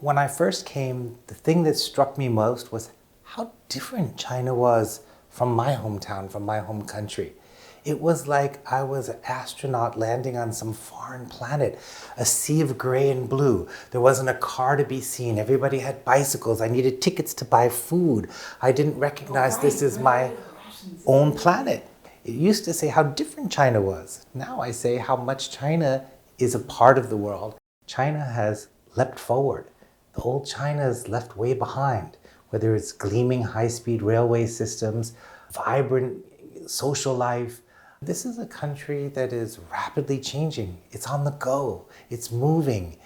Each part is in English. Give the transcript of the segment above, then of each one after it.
When I first came, the thing that struck me most was how different China was from my hometown, from my home country. It was like I was an astronaut landing on some foreign planet, a sea of gray and blue. There wasn't a car to be seen. Everybody had bicycles. I needed tickets to buy food. I didn't recognize this as my own planet. It used to say how different China was. Now I say how much China is a part of the world. China has leapt forward. The old China is left way behind, whether it's gleaming high-speed railway systems, vibrant social life. This is a country that is rapidly changing. It's on the go. It's moving.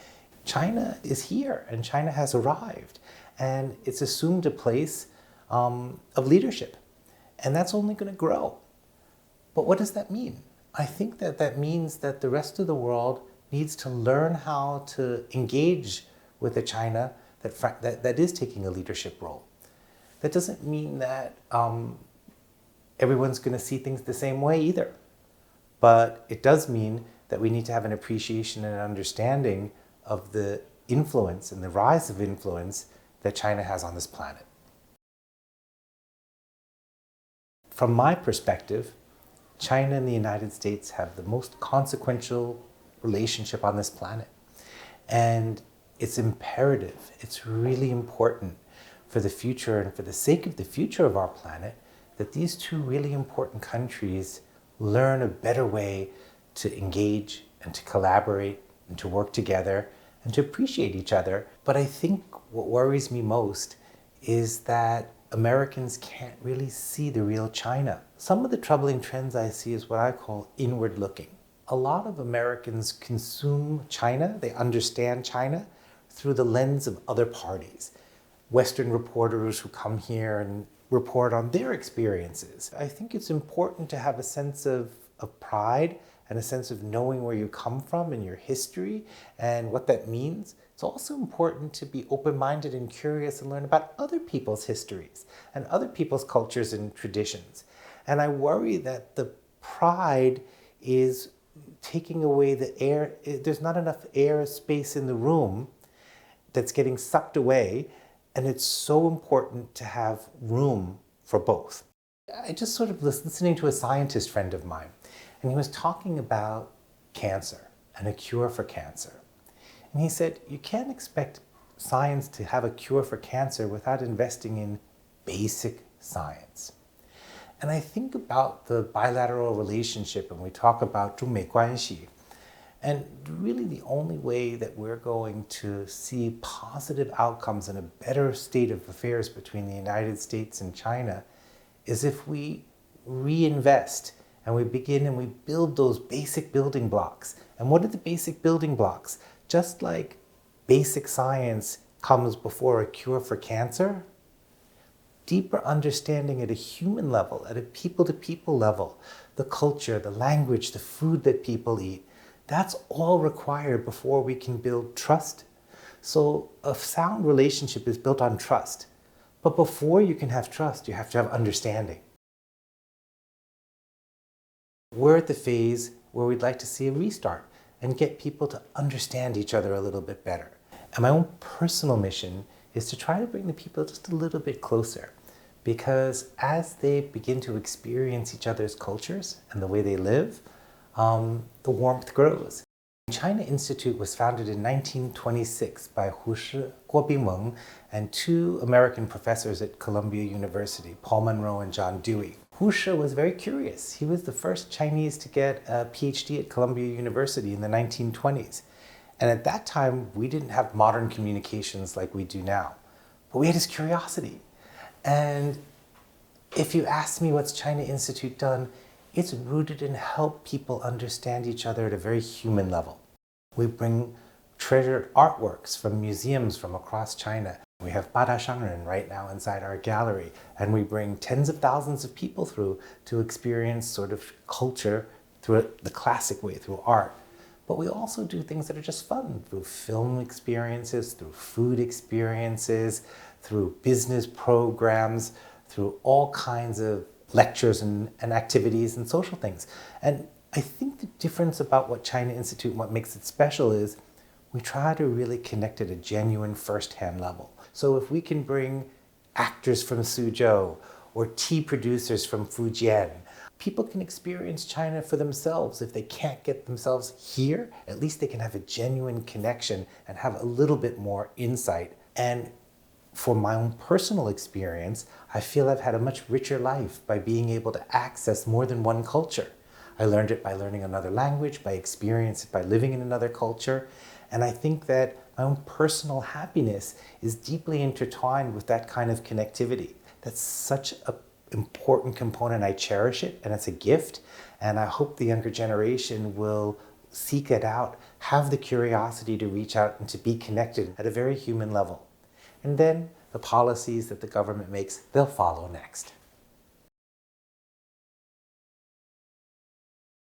China is here and China has arrived, and it's assumed a place of leadership, and that's only going to grow. But what does that mean? I think that means that the rest of the world needs to learn how to engage with a China that is taking a leadership role. That doesn't mean that everyone's going to see things the same way either. But it does mean that we need to have an appreciation and understanding of the influence and the rise of influence that China has on this planet. From my perspective, China and the United States have the most consequential relationship on this planet. And it's imperative, it's really important for the future and for the sake of the future of our planet that these two really important countries learn a better way to engage and to collaborate and to work together and to appreciate each other. But I think what worries me most is that Americans can't really see the real China. Some of the troubling trends I see is what I call inward looking. A lot of Americans consume China, they understand China through the lens of other parties. Western reporters who come here and report on their experiences. I think it's important to have a sense of pride and a sense of knowing where you come from and your history and what that means. It's also important to be open-minded and curious and learn about other people's histories and other people's cultures and traditions. And I worry that the pride is taking away the air. There's not enough air space in the room that's getting sucked away. And it's so important to have room for both. I just sort of was listening to a scientist friend of mine, and he was talking about cancer and a cure for cancer. And he said, you can't expect science to have a cure for cancer without investing in basic science. And I think about the bilateral relationship, and we talk about 中美关系. And really the only way that we're going to see positive outcomes and a better state of affairs between the United States and China is if we reinvest and we begin and we build those basic building blocks. And what are the basic building blocks? Just like basic science comes before a cure for cancer, deeper understanding at a human level, at a people-to-people level, the culture, the language, the food that people eat, that's all required before we can build trust. So a sound relationship is built on trust. But before you can have trust, you have to have understanding. We're at the phase where we'd like to see a restart and get people to understand each other a little bit better. And my own personal mission is to try to bring the people just a little bit closer, because as they begin to experience each other's cultures and the way they live, the warmth grows. The China Institute was founded in 1926 by Hu Shi, Guo Bingwen, and two American professors at Columbia University, Paul Monroe and John Dewey. Hu Shi was very curious. He was the first Chinese to get a PhD at Columbia University in the 1920s. And at that time, we didn't have modern communications like we do now. But we had his curiosity. And if you ask me what's China Institute done, it's rooted in help people understand each other at a very human level. We bring treasured artworks from museums from across China. We have Bada Shangren right now inside our gallery, and we bring tens of thousands of people through to experience sort of culture through the classic way, through art. But we also do things that are just fun, through film experiences, through food experiences, through business programs, through all kinds of lectures and activities and social things. And I think the difference about what China Institute and what makes it special is we try to really connect at a genuine first-hand level. So if we can bring actors from Suzhou or tea producers from Fujian, people can experience China for themselves. If they can't get themselves here, at least they can have a genuine connection and have a little bit more insight. And for my own personal experience, I feel I've had a much richer life by being able to access more than one culture. I learned it by learning another language, by experience it by living in another culture. And I think that my own personal happiness is deeply intertwined with that kind of connectivity. That's such an important component. I cherish it, and it's a gift. And I hope the younger generation will seek it out, have the curiosity to reach out and to be connected at a very human level. And then the policies that the government makes, they'll follow next.